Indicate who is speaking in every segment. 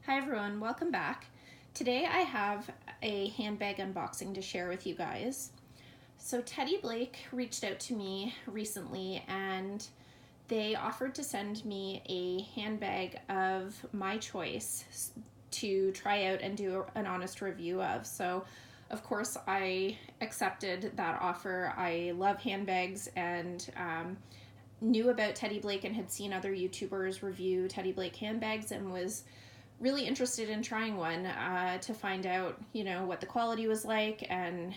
Speaker 1: Hi everyone, welcome back. Today I have a handbag unboxing to share with you guys. So Teddy Blake reached out to me recently and they offered to send me a handbag of my choice to try out and do an honest review of. So of course I accepted that offer. I love handbags and knew about Teddy Blake and had seen other YouTubers review Teddy Blake handbags and was really interested in trying one to find out, what the quality was like and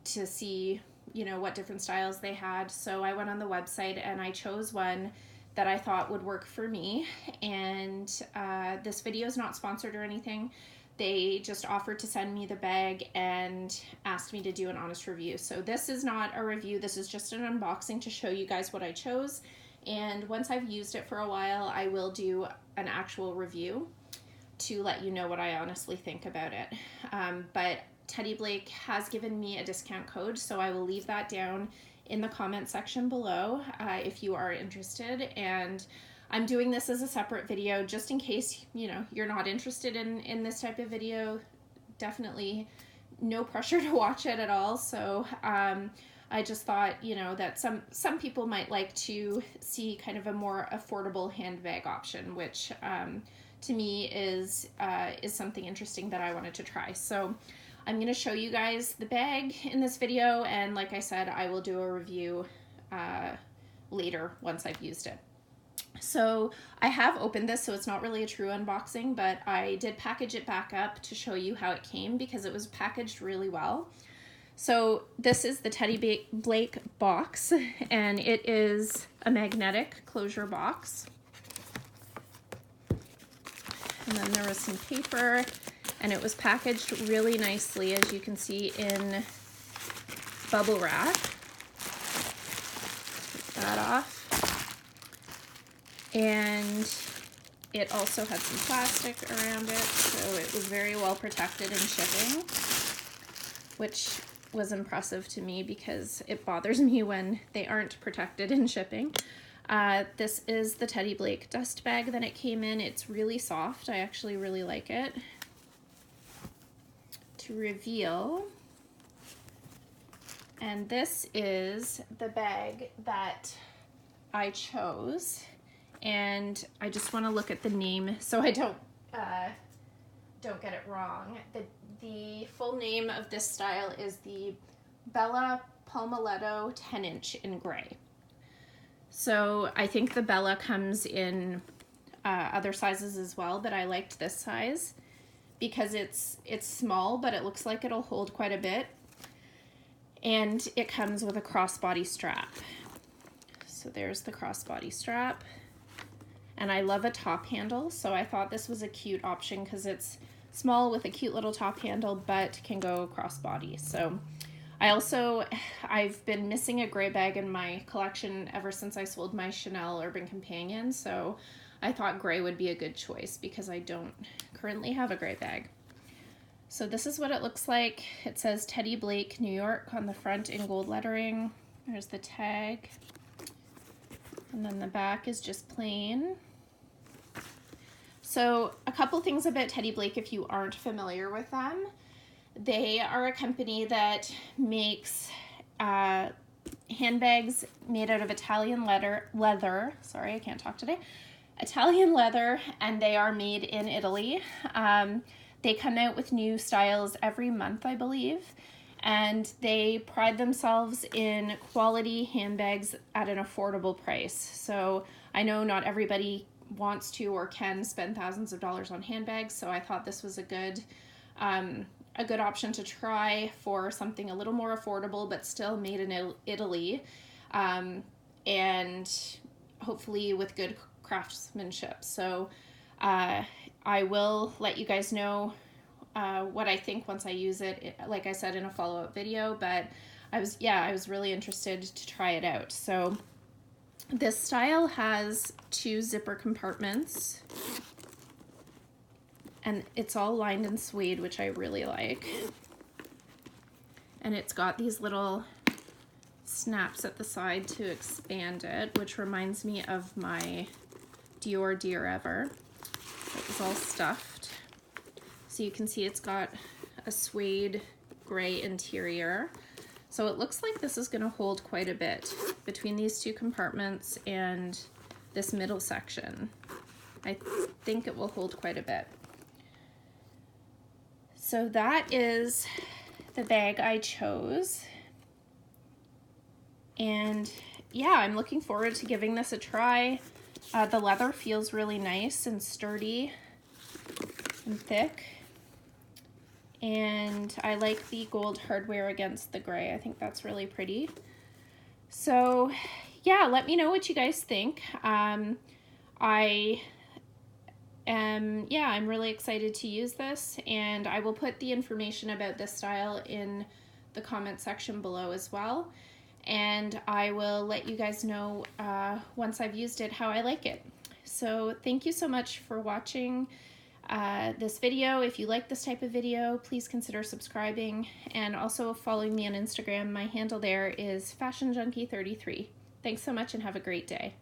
Speaker 1: to see, what different styles they had. So I went on the website and I chose one that I thought would work for me. And this video is not sponsored or anything. They just offered to send me the bag and asked me to do an honest review. So this is not a review, this is just an unboxing to show you guys what I chose. And once I've used it for a while, I will do an actual review to let you know what I honestly think about it. But Teddy Blake has given me a discount code, so I will leave that down in the comment section below if you are interested. And I'm doing this as a separate video just in case, you're not interested in this type of video. Definitely no pressure to watch it at all. So I just thought, that some people might like to see kind of a more affordable handbag option, which to me is something interesting that I wanted to try. So I'm going to show you guys the bag in this video, and like I said, I will do a review later once I've used it. So I have opened this, so it's not really a true unboxing, but I did package it back up to show you how it came because it was packaged really well. So this is the Teddy Blake box, and it is a magnetic closure box. And then there was some paper, and it was packaged really nicely, as you can see, in bubble wrap. Take that off. And it also had some plastic around it, so it was very well protected in shipping, which was impressive to me because it bothers me when they aren't protected in shipping. This is the Teddy Blake dust bag that it came in. It's really soft. I actually really like it. To reveal, and this is the bag that I chose, and I just want to look at the name so I don't get it wrong. The full name of this style is the Bella Palmetto 10-inch in gray. So I think the Bella comes in other sizes as well, but I liked this size because it's small, but it looks like it'll hold quite a bit. And it comes with a crossbody strap. So there's the crossbody strap. And I love a top handle, so I thought this was a cute option because it's small with a cute little top handle, but can go crossbody. So I've been missing a gray bag in my collection ever since I sold my Chanel Urban Companion, so I thought gray would be a good choice because I don't currently have a gray bag. So this is what it looks like. It says Teddy Blake, New York on the front in gold lettering. There's the tag. And then the back is just plain. So a couple things about Teddy Blake if you aren't familiar with them. They are a company that makes handbags made out of Italian leather. Sorry, I can't talk today. Italian leather, and they are made in Italy. They come out with new styles every month, I believe. And they pride themselves in quality handbags at an affordable price. So I know not everybody wants to or can spend thousands of dollars on handbags, so I thought this was a good option to try for something a little more affordable but still made in Italy, and hopefully with good craftsmanship. So I will let you guys know what I think once I use it, like I said, in a follow-up video, but I was really interested to try it out. So this style has 2 zipper compartments, and it's all lined in suede, which I really like. And it's got these little snaps at the side to expand it, which reminds me of my Dior Dear Ever. is all stuffed. So you can see it's got a suede gray interior. So it looks like this is going to hold quite a bit between these two compartments and this middle section. I think it will hold quite a bit. So that is the bag I chose. And yeah, I'm looking forward to giving this a try. The leather feels really nice and sturdy and thick. And I like the gold hardware against the gray. I think that's really pretty. So yeah, let me know what you guys think. I'm really excited to use this, and I will put the information about this style in the comment section below as well. And I will let you guys know once I've used it how I like it. So thank you so much for watching this video. If you like this type of video, please consider subscribing and also following me on Instagram. My handle there is FashionJunkie33. Thanks so much and have a great day.